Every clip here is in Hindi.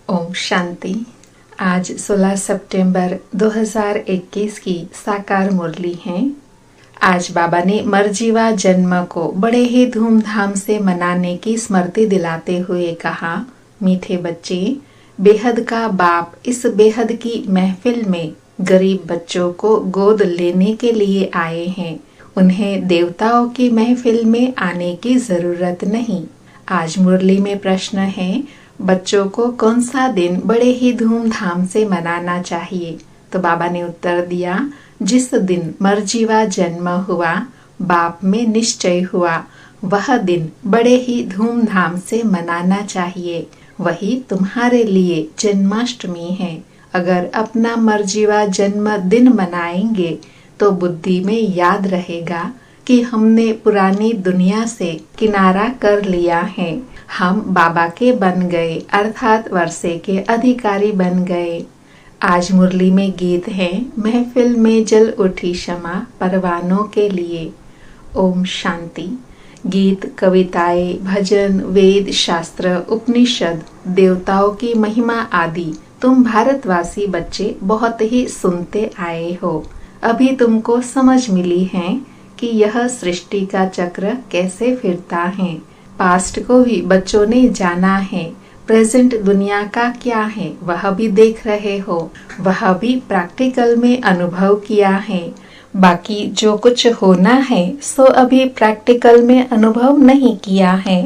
ओम शांति। आज 16 सितंबर 2021 की साकार मुरली है। आज बाबा ने मरजीवा जन्म को बड़े ही धूमधाम से मनाने की स्मृति दिलाते हुए कहा, मीठे बच्चे, बेहद का बाप इस बेहद की महफिल में गरीब बच्चों को गोद लेने के लिए आए हैं। उन्हें देवताओं की महफिल में आने की जरूरत नहीं। आज मुरली में प्रश्न है, बच्चों को कौन सा दिन बड़े ही धूमधाम से मनाना चाहिए? तो बाबा ने उत्तर दिया, जिस दिन मरजीवा जन्म हुआ, बाप में निश्चय हुआ, वह दिन बड़े ही धूमधाम से मनाना चाहिए। वही तुम्हारे लिए जन्माष्टमी है। अगर अपना मरजीवा जन्म दिन मनाएंगे तो बुद्धि में याद रहेगा कि हमने पुरानी दुनिया से किनारा कर लिया है। हम बाबा के बन गए, अर्थात वर्षे के अधिकारी बन गए। आज मुरली में गीत है, महफिल में जल उठी क्षमा परवानों के लिए। ओम शांति। गीत, कविताएं, भजन, वेद, शास्त्र, उपनिषद, देवताओं की महिमा आदि तुम भारतवासी बच्चे बहुत ही सुनते आए हो। अभी तुमको समझ मिली है कि यह सृष्टि का चक्र कैसे फिरता है। पास्ट को भी बच्चों ने जाना है, प्रेजेंट दुनिया का क्या है वह भी देख रहे हो, वह भी प्रैक्टिकल में अनुभव किया है। बाकी जो कुछ होना है सो अभी प्रैक्टिकल में अनुभव नहीं किया है।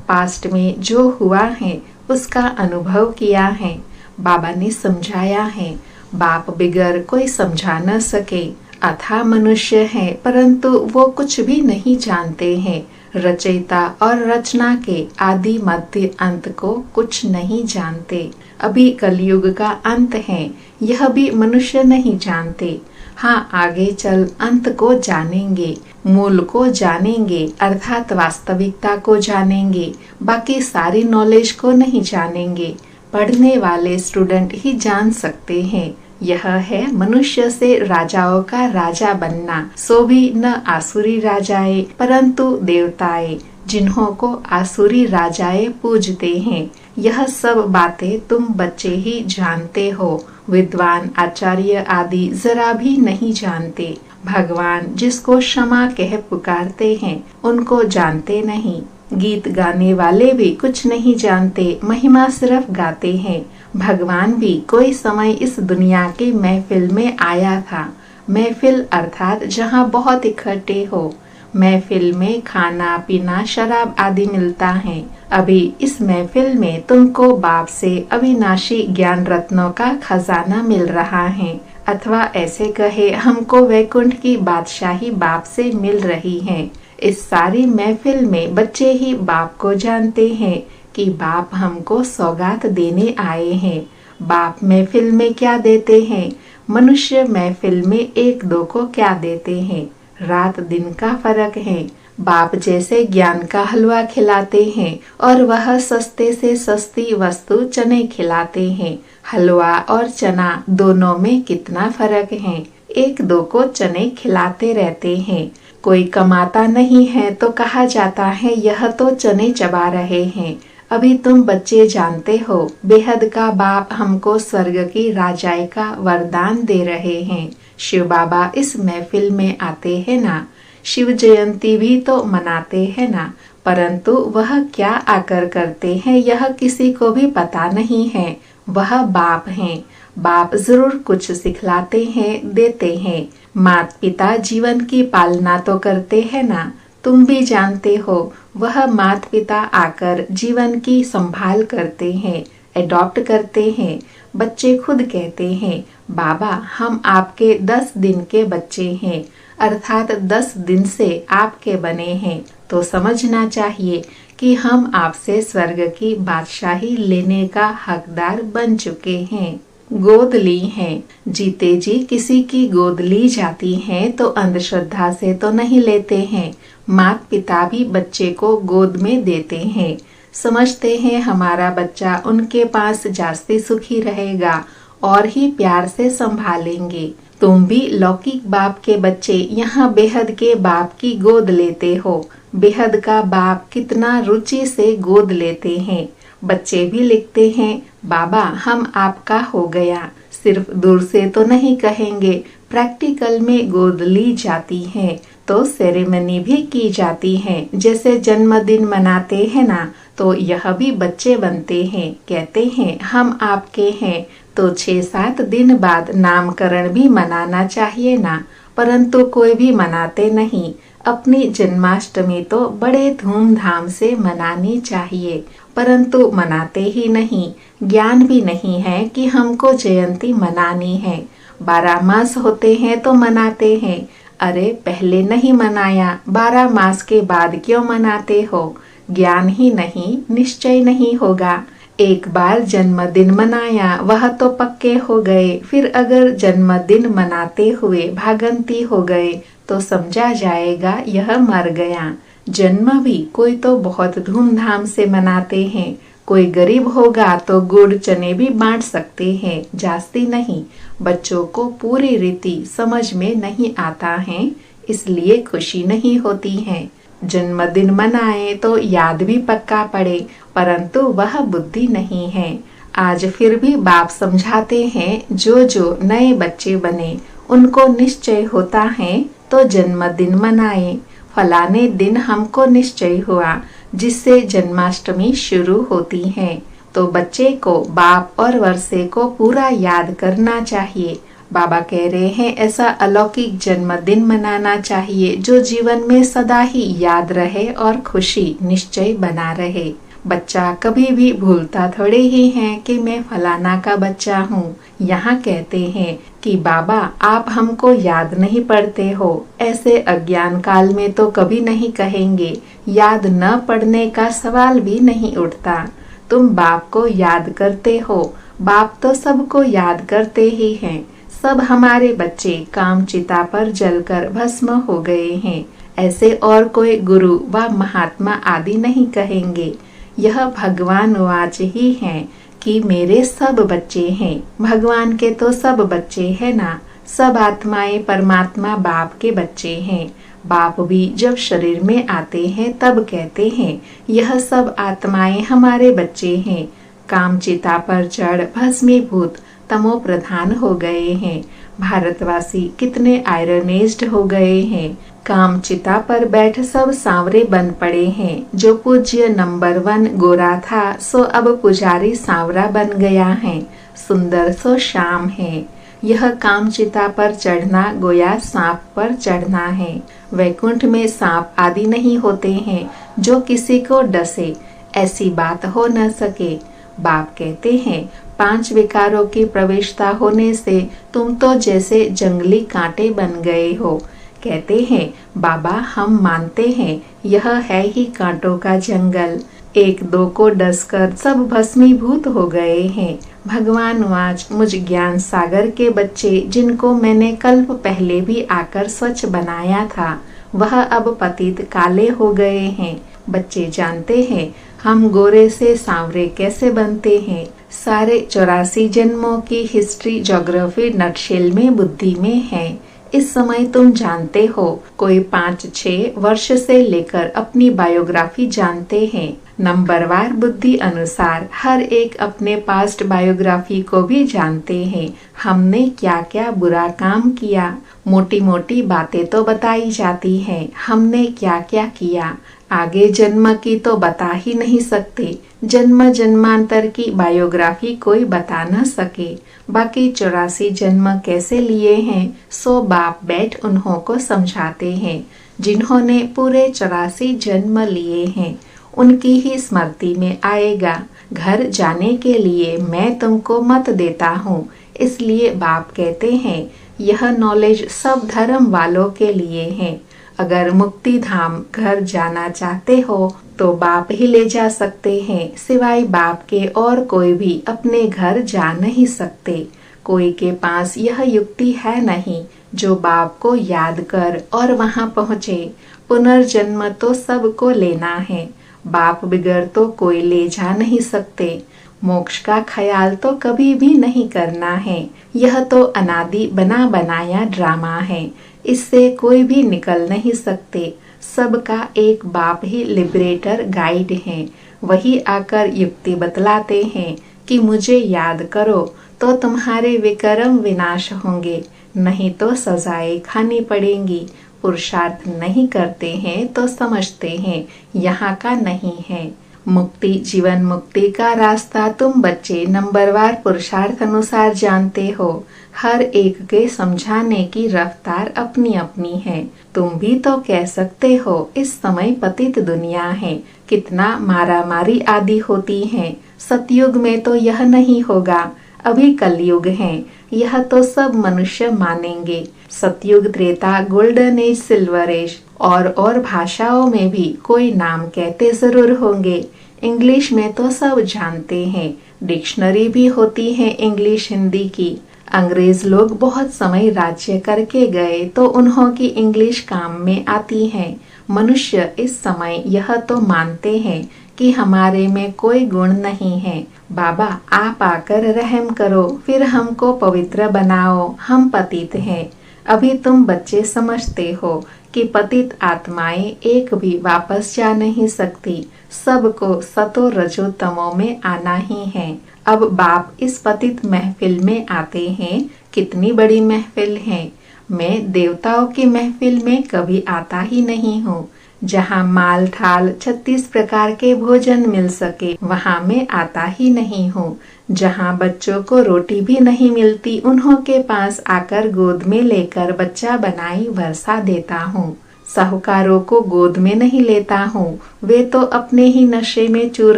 पास्ट में जो हुआ है उसका अनुभव किया है। बाबा ने समझाया है, बाप बिगर कोई समझा न सके। अथा मनुष्य है परंतु वो कुछ भी नहीं जानते हैं। रचयिता और रचना के आदि मध्य अंत को कुछ नहीं जानते। अभी कलयुग का अंत है, यह भी मनुष्य नहीं जानते। हाँ, आगे चल अंत को जानेंगे, मूल को जानेंगे, अर्थात वास्तविकता को जानेंगे। बाकी सारी नॉलेज को नहीं जानेंगे। पढ़ने वाले स्टूडेंट ही जान सकते हैं। यह है मनुष्य से राजाओं का राजा बनना, सो भी न आसुरी राजाए परंतु देवताए, जिन्हों को आसुरी राजाए पूजते हैं। यह सब बातें तुम बच्चे ही जानते हो। विद्वान आचार्य आदि जरा भी नहीं जानते। भगवान जिसको क्षमा कह पुकारते हैं उनको जानते नहीं। गीत गाने वाले भी कुछ नहीं जानते, महिमा सिर्फ गाते हैं। भगवान भी कोई समय इस दुनिया की महफिल में आया था। महफिल अर्थात जहाँ बहुत इकट्ठे हो। महफिल में खाना पीना शराब आदि मिलता है। अभी इस महफिल में तुमको बाप से अविनाशी ज्ञान रत्नों का खजाना मिल रहा है, अथवा ऐसे कहे हमको वैकुंठ की बादशाही बाप से मिल रही है। इस सारी महफिल में बच्चे ही बाप को जानते हैं कि बाप हमको सौगात देने आए हैं। बाप महफिल में क्या देते हैं? मनुष्य महफिल में एक दो को क्या देते हैं? रात दिन का फर्क है। बाप जैसे ज्ञान का हलवा खिलाते हैं और वह सस्ते से सस्ती वस्तु चने खिलाते हैं। हलवा और चना दोनों में कितना फर्क है। एक दो को चने खिलाते रहते हैं। कोई कमाता नहीं है तो कहा जाता है यह तो चने चबा रहे हैं। अभी तुम बच्चे जानते हो, बेहद का बाप हमको स्वर्ग की राजाई का वरदान दे रहे हैं। शिव बाबा इस महफिल में आते हैं ना, शिव जयंती भी तो मनाते हैं ना, परंतु वह क्या आकर करते हैं यह किसी को भी पता नहीं है। वह बाप हैं। बाप जरूर कुछ सिखलाते हैं, देते हैं। माता पिता जीवन की पालना तो करते हैं ना, तुम भी जानते हो। वह माता पिता आकर जीवन की संभाल करते हैं, एडॉप्ट करते हैं। बच्चे खुद कहते हैं, बाबा हम आपके 10 दिन के बच्चे हैं, अर्थात 10 दिन से आपके बने हैं। तो समझना चाहिए कि हम आपसे स्वर्ग की बादशाही लेने का हकदार बन चुके हैं। गोद ली है। जीते जी किसी की गोद ली जाती है तो अंधश्रद्धा से तो नहीं लेते हैं। माता पिता भी बच्चे को गोद में देते हैं। समझते हैं हमारा बच्चा उनके पास जास्ती सुखी रहेगा और ही प्यार से संभालेंगे। तुम भी लौकिक बाप के बच्चे यहाँ बेहद के बाप की गोद लेते हो। बेहद का बाप कितना रुचि से गोद लेते हैं। बच्चे भी लिखते हैं, बाबा हम आपका हो गया। सिर्फ दूर से तो नहीं कहेंगे, प्रैक्टिकल में गोद ली जाती है तो सेरेमनी भी की जाती है। जैसे जन्मदिन मनाते हैं ना, तो यह भी बच्चे बनते हैं, कहते हैं हम आपके हैं। तो 6-7 दिन बाद नामकरण भी मनाना चाहिए ना, परंतु कोई भी मनाते नहीं। अपनी जन्माष्टमी तो बड़े धूमधाम से मनानी चाहिए, परंतु मनाते ही नहीं। ज्ञान भी नहीं है कि हमको जयंती मनानी है। 12 मास होते हैं तो मनाते हैं। अरे पहले नहीं मनाया, 12 मास के बाद क्यों मनाते हो? ज्ञान ही नहीं, निश्चय नहीं होगा। एक बार जन्मदिन मनाया, वह तो पक्के हो गए। फिर अगर जन्मदिन मनाते हुए भागंती हो गए तो समझा जाएगा यह मर गया। जन्म भी कोई तो बहुत धूमधाम से मनाते हैं। कोई गरीब होगा तो गुड़ चने भी बांट सकते हैं, जास्ती नहीं। बच्चों को पूरी रीति समझ में नहीं आता है, इसलिए खुशी नहीं होती है। जन्मदिन मनाए तो याद भी पक्का पड़े, परंतु वह बुद्धि नहीं है। आज फिर भी बाप समझाते हैं, जो नए बच्चे बने उनको निश्चय होता है तो जन्मदिन मनाए। फलाने दिन हमको निश्चय हुआ, जिससे जन्माष्टमी शुरू होती है। तो बच्चे को बाप और वर्षे को पूरा याद करना चाहिए। बाबा कह रहे हैं ऐसा अलौकिक जन्मदिन मनाना चाहिए जो जीवन में सदा ही याद रहे और खुशी निश्चय बना रहे। बच्चा कभी भी भूलता थोड़े ही है कि मैं फलाना का बच्चा हूँ। यहाँ कहते हैं कि बाबा आप हमको याद नहीं पड़ते हो। ऐसे अज्ञान काल में तो कभी नहीं कहेंगे, याद न पड़ने का सवाल भी नहीं उठता। तुम बाप को याद करते हो, बाप तो सबको याद करते ही हैं। सब हमारे बच्चे काम चिता पर जलकर भस्म हो गए हैं। ऐसे और कोई गुरु व महात्मा आदि नहीं कहेंगे। यह भगवान वाच ही है कि मेरे सब बच्चे हैं। भगवान के तो सब बच्चे हैं ना। सब आत्माएं परमात्मा बाप के बच्चे हैं। बाप भी जब शरीर में आते हैं तब कहते हैं यह सब आत्माएं हमारे बच्चे हैं। काम चिता पर चढ़ भस्मीभूत तमो प्रधान हो गए हैं। भारतवासी कितने आयरनेस्ड हो गए हैं। काम चिता पर बैठ सब सांवरे बन पड़े हैं। जो पूज्य नंबर 1 गोरा था सो अब पुजारी सांवरा बन गया है। सुंदर सो श्याम है। यह काम चिता पर चढ़ना गोया सांप पर चढ़ना है। वैकुंठ में सांप आदि नहीं होते हैं जो किसी को डसे, ऐसी बात हो न सके। बाप कहते हैं 5 विकारों की प्रवेशता होने से तुम तो जैसे जंगली कांटे बन गए हो। कहते हैं बाबा हम मानते हैं यह है ही कांटों का जंगल। 1-2 को डसकर सब भस्मीभूत हो गए हैं। भगवान वाच मुझ ज्ञान सागर के बच्चे जिनको मैंने कल्प पहले भी आकर स्वच्छ बनाया था, वह अब पतित काले हो गए हैं। बच्चे जानते हैं हम गोरे से सांवरे कैसे बनते हैं। सारे 84 जन्मों की हिस्ट्री ज्योग्राफी नटशेल में बुद्धि में है। इस समय तुम जानते हो, कोई 5-6 वर्ष से लेकर अपनी बायोग्राफी जानते हैं। नंबरवार बुद्धि अनुसार हर एक अपने पास्ट बायोग्राफी को भी जानते हैं। हमने क्या क्या बुरा काम किया, मोटी मोटी बातें तो बताई जाती हैं। हमने क्या क्या किया, आगे जन्म की तो बता ही नहीं सकते। जन्म जन्मांतर की बायोग्राफी कोई बता न सके। बाकी 84 जन्म कैसे लिए हैं सो बाप बैठ उन्हों को समझाते हैं। जिन्होंने पूरे 84 जन्म लिए हैं उनकी ही स्मृति में आएगा। घर जाने के लिए मैं तुमको मत देता हूँ। इसलिए बाप कहते हैं यह नॉलेज सब धर्म वालों के लिए है। अगर मुक्ति धाम घर जाना चाहते हो तो बाप ही ले जा सकते हैं। सिवाय बाप के और कोई भी अपने घर जा नहीं सकते। कोई के पास यह युक्ति है नहीं जो बाप को याद कर और वहां पहुँचे। पुनर्जन्म तो सबको लेना है, बाप बिगड़ तो कोई ले जा नहीं सकते। मोक्ष का ख्याल तो कभी भी नहीं करना है। यह तो अनादि बना बनाया ड्रामा है, इससे कोई भी निकल नहीं सकते। सबका एक बाप ही लिबरेटर गाइड है। वही आकर युक्ति बतलाते हैं कि मुझे याद करो तो तुम्हारे विकर्म विनाश होंगे, नहीं तो सजाएं खानी पड़ेंगी। पुरुषार्थ नहीं करते हैं तो समझते हैं यहाँ का नहीं है। मुक्ति, जीवन मुक्ति का रास्ता तुम बच्चे नंबरवार पुरुषार्थ अनुसार जानते हो। हर एक के समझाने की रफ्तार अपनी अपनी है। तुम भी तो कह सकते हो इस समय पतित दुनिया है, कितना मारामारी आदि होती है। सतयुग में तो यह नहीं होगा, अभी कलयुग है, यह तो सब मनुष्य मानेंगे। सतयुग, त्रेता, गोल्डन एज, सिल्वर एज और भाषाओं में भी कोई नाम कहते जरूर होंगे। इंग्लिश में तो सब जानते हैं, डिक्शनरी भी होती है इंग्लिश हिंदी की। अंग्रेज लोग बहुत समय राज्य करके गए तो उन्हों की इंग्लिश काम में आती है। मनुष्य इस समय यह तो मानते हैं कि हमारे में कोई गुण नहीं है। बाबा आप आकर रहम करो, फिर हमको पवित्र बनाओ, हम पतित हैं। अभी तुम बच्चे समझते हो कि पतित आत्माएं एक भी वापस जा नहीं सकती, सबको सतो रजो तमो में आना ही है। अब बाप इस पतित महफिल में आते हैं, कितनी बड़ी महफिल है। मैं देवताओं की महफिल में कभी आता ही नहीं हूँ, जहाँ माल थाल 36 प्रकार के भोजन मिल सके वहाँ मैं आता ही नहीं हूँ। जहाँ बच्चों को रोटी भी नहीं मिलती उन्हों के पास आकर गोद में लेकर बच्चा बनाई वर्षा देता हूँ। साहूकारों को गोद में नहीं लेता हूँ, वे तो अपने ही नशे में चूर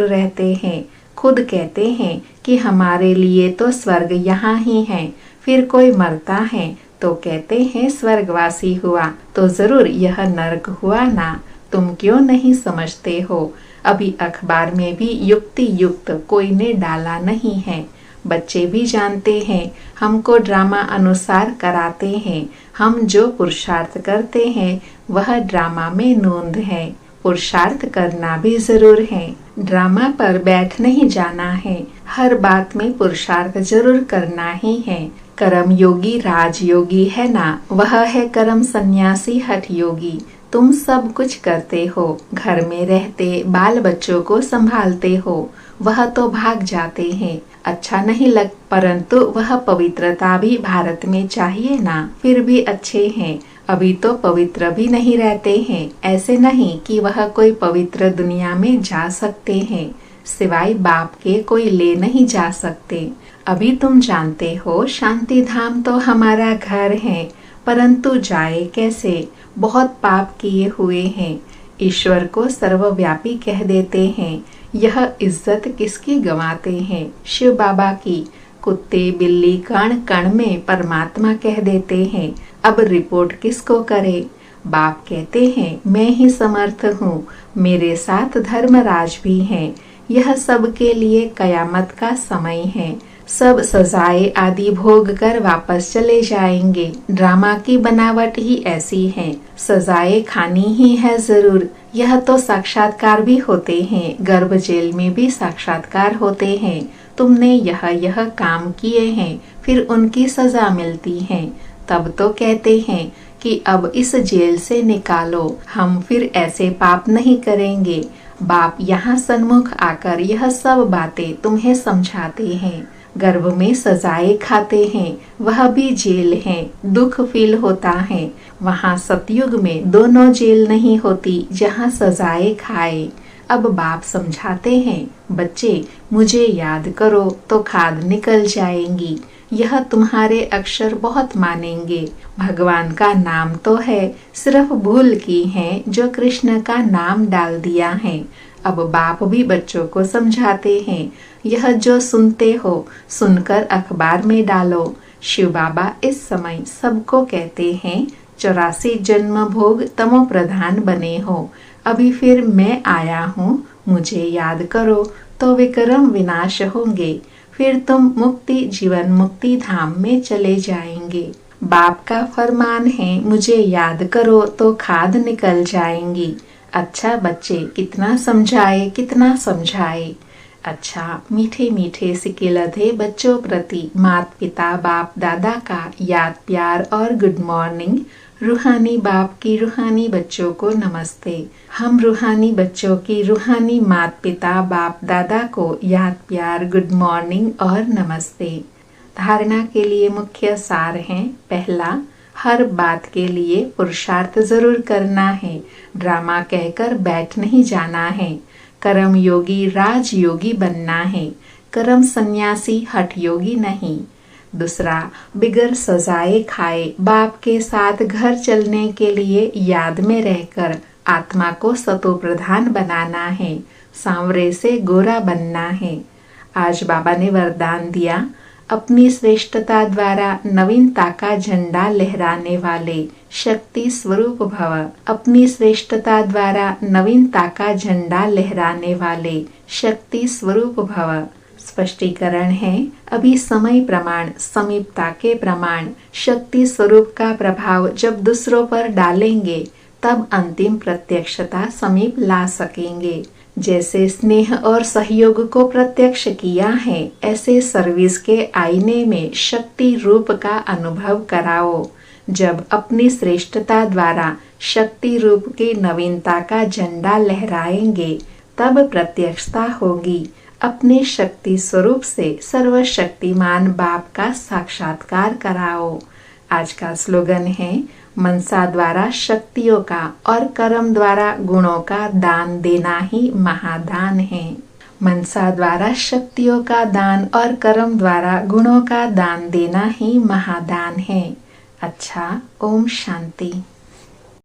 रहते हैं। खुद कहते हैं कि हमारे लिए तो स्वर्ग यहाँ ही है, फिर कोई मरता है तो कहते हैं स्वर्गवासी हुआ, तो जरूर यह नरक हुआ ना। तुम क्यों नहीं समझते हो? अभी अखबार में भी युक्ति युक्त कोई ने डाला नहीं है। बच्चे भी जानते हैं, हमको ड्रामा अनुसार कराते हैं। हम जो पुरुषार्थ करते हैं वह ड्रामा में नोंद है। पुरुषार्थ करना भी जरूर है, ड्रामा पर बैठ नहीं जाना है। हर बात में पुरुषार्थ जरूर करना ही है। कर्म योगी राजयोगी है ना, वह है कर्म सन्यासी हठ योगी। तुम सब कुछ करते हो, घर में रहते बाल बच्चों को संभालते हो, वह तो भाग जाते हैं, अच्छा नहीं लग, परंतु वह पवित्रता भी भारत में चाहिए ना, फिर भी अच्छे हैं। अभी तो पवित्र भी नहीं रहते हैं, ऐसे नहीं कि वह कोई पवित्र दुनिया में जा सकते हैं, सिवाय बाप के कोई ले नहीं जा सकते। अभी तुम जानते हो शांति धाम तो हमारा घर है, परंतु जाए कैसे? बहुत पाप किए हुए हैं। ईश्वर को सर्वव्यापी कह देते हैं, यह इज्जत किसकी गंवाते हैं? शिव बाबा की। कुत्ते बिल्ली कण कण में परमात्मा कह देते हैं, अब रिपोर्ट किसको करे? बाप कहते हैं मैं ही समर्थ हूँ, मेरे साथ धर्मराज भी हैं। यह सब के लिए कयामत का समय है, सब सजाए आदि भोग कर वापस चले जाएंगे। ड्रामा की बनावट ही ऐसी है, सजाए खानी ही है जरूर। यह तो साक्षात्कार भी होते हैं, गर्भ जेल में भी साक्षात्कार होते हैं। तुमने यह काम किए हैं, फिर उनकी सजा मिलती है, तब तो कहते हैं कि अब इस जेल से निकालो, हम फिर ऐसे पाप नहीं करेंगे। बाप यहाँ सन्मुख आकर यह सब बातें तुम्हें समझाते हैं। गर्भ में सजाए खाते हैं, वह भी जेल है, दुख फील होता है। वहाँ सतयुग में दोनों जेल नहीं होती जहाँ सजाए खाए। अब बाप समझाते हैं, बच्चे मुझे याद करो तो खाद निकल जाएंगी। यह तुम्हारे अक्षर बहुत मानेंगे। भगवान का नाम तो है, सिर्फ भूल की है जो कृष्ण का नाम डाल दिया है। अब बाप भी बच्चों को समझाते हैं, यह जो सुनते हो सुनकर अखबार में डालो। शिव बाबा इस समय सबको कहते हैं 84 जन्म भोग तमो प्रधान बने हो, अभी फिर मैं आया हूँ, मुझे याद करो तो विक्रम विनाश होंगे, फिर तुम मुक्ति जीवन मुक्ति धाम में चले जाएंगे। बाप का फरमान है, मुझे याद करो तो खाद निकल जाएंगी। अच्छा बच्चे, कितना समझाए कितना समझाए। अच्छा, मीठे मीठे सिके लधे बच्चों प्रति माता पिता बाप दादा का याद प्यार और गुड मॉर्निंग। रूहानी बाप की रूहानी बच्चों को नमस्ते। हम रूहानी बच्चों की रूहानी माता पिता बाप दादा को याद प्यार गुड मॉर्निंग और नमस्ते। धारणा के लिए मुख्य सार हैं। पहला, हर बात के लिए पुरुषार्थ जरूर करना है, ड्रामा कहकर बैठ नहीं जाना है। कर्म योगी राज योगी बनना है, कर्म सन्यासी हठ योगी नहीं। दूसरा, बिगर सजाए खाए बाप के साथ घर चलने के लिए याद में रहकर आत्मा को सतो प्रधान बनाना है, सांवरे से गोरा बनना है। आज बाबा ने वरदान दिया, अपनी श्रेष्ठता द्वारा नवीनता का झंडा लहराने वाले शक्ति स्वरूप भव। अपनी श्रेष्ठता द्वारा नवीनता का झंडा लहराने वाले शक्ति स्वरूप भव। स्पष्टीकरण है, अभी समय प्रमाण समीपता के प्रमाण शक्ति स्वरूप का प्रभाव जब दूसरों पर डालेंगे तब अंतिम प्रत्यक्षता समीप ला सकेंगे। जैसे स्नेह और सहयोग को प्रत्यक्ष किया है, ऐसे सर्विस के आईने में शक्ति रूप का अनुभव कराओ। जब अपनी श्रेष्ठता द्वारा शक्ति रूप की नवीनता का झंडा लहराएंगे तब प्रत्यक्षता होगी। अपने शक्ति स्वरूप से सर्वशक्तिमान बाप का साक्षात्कार कराओ। आज का स्लोगन है, मनसा द्वारा शक्तियों का और कर्म द्वारा गुणों का दान देना ही महादान है। मनसा द्वारा शक्तियों का दान और कर्म द्वारा गुणों का दान देना ही महादान है। अच्छा, ओम शांति।